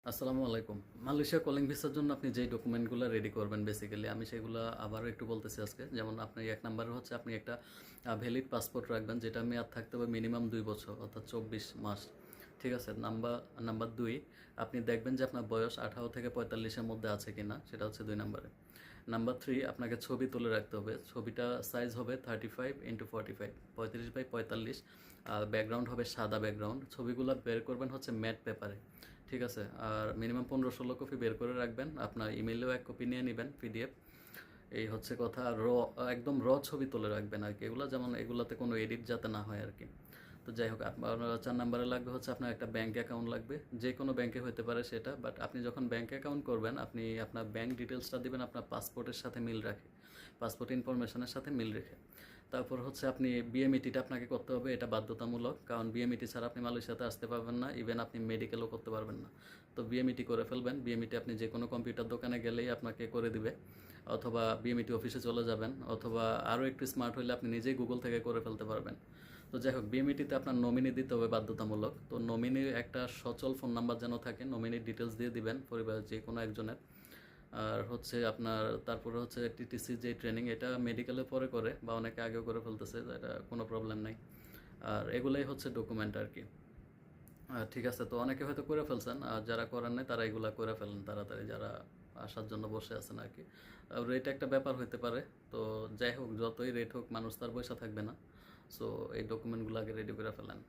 আসসালামু আলাইকুম। Malaysia calling ভিসার জন্য আপনি যেই ডকুমেন্টগুলো রেডি করবেন বেসিক্যালি আমি সেগুলো আবারও একটু বলতেছি আজকে। যেমন আপনি ১ নাম্বারে হচ্ছে আপনি একটা ভ্যালিড পাসপোর্ট রাখবেন যেটা মেয়াদ থাকতে হবে মিনিমাম ২ বছর অর্থাৎ ২৪ মাস। ঠিক আছে? নাম্বার ২ আপনি দেখবেন যে আপনার বয়স ১৮ থেকে ৪৫ এর মধ্যে আছে কিনা সেটা হচ্ছে ২ নাম্বারে। নাম্বার ৩ আপনাকে ছবি তুলে রাখতে হবে। ছবিটা সাইজ হবে 35x45 35/৪৫ আর ব্যাকগ্রাউন্ড হবে সাদা ব্যাকগ্রাউন্ড। ছবিগুলো বের করবেন হচ্ছে ম্যাট পেপারে। ঠিক আছে? আর মিনিমাম ১৫-১৬ কপি বের করে রাখবেন। আপনার ইমেইলেও ১ কপি নিয়ে নিবেন পিডিএফ। এই হচ্ছে কথা। একদম ছবি তুলে রাখবেন আরকি। এগুলাতে কোনো এডিট যাতে না হয় আরকি। তো যাই হোক আপনার ৪ নাম্বারে লাগবে হচ্ছে আপনার একটা ব্যাংক অ্যাকাউন্ট লাগবে। যেকোনো ব্যাংকে হতে পারে সেটা। বাট আপনি যখন ব্যাংক অ্যাকাউন্ট করবেন আপনি আপনার ব্যাংক ডিটেইলসটা দিবেন আপনার পাসপোর্টের সাথে মিল রাখে। পাসপোর্ট ইনফরমেশনের সাথে মিল রেখে। তারপর হচ্ছে আপনি বিএমইটিটা আপনাকে করতে হবে, এটা বাধ্যতামূলক। কারণ বিএমইটি ছাড়া আপনি মালয়েশিয়াতে আসতে পারবেন না। ইভেন আপনি মেডিকেলও করতে পারবেন না। তো বিএমইটি করে ফেলবেন। বিএমইটি আপনি যেকোনো কম্পিউটার দোকানে গেলেই আপনাকে করে দিবে। অথবা বিএমইটি অফিসে চলে যাবেন, অথবা আরও একটু স্মার্ট হলে আপনি নিজেই গুগল থেকে করে ফেলতে পারবেন। তো যাই হোক বিএমইটিতে আপনার নমিনি দিতে হবে বাধ্যতামূলক। তো নমিনির একটা সচল ফোন নাম্বার যেন থাকে, নমিনির ডিটেলস দিয়ে দিবেন পরিবারের যে কোনো একজনের। আর হচ্ছে আপনার তারপরে হচ্ছে টিটিসি যে ট্রেনিং, এটা মেডিকেলে পরে করে বা অনেকে আগেও করে ফেলতেছে, এটা কোনো প্রবলেম নাই। আর এগুলাই হচ্ছে ডকুমেন্ট আর কি। ঠিক আছে, তো অনেকে হয়তো করে ফেলছেন, আর যারা করেন নাই তারা এগুলা করে ফেলেন তাড়াতাড়ি, যারা আসার জন্য বসে আছেন আর কি। রেট একটা ব্যাপার হইতে পারে। তো যাই হোক, যতই রেট হোক মানুষ তার পয়সা থাকবে না। সো এই ডকুমেন্টগুলো আগে রেডি করে ফেলেন।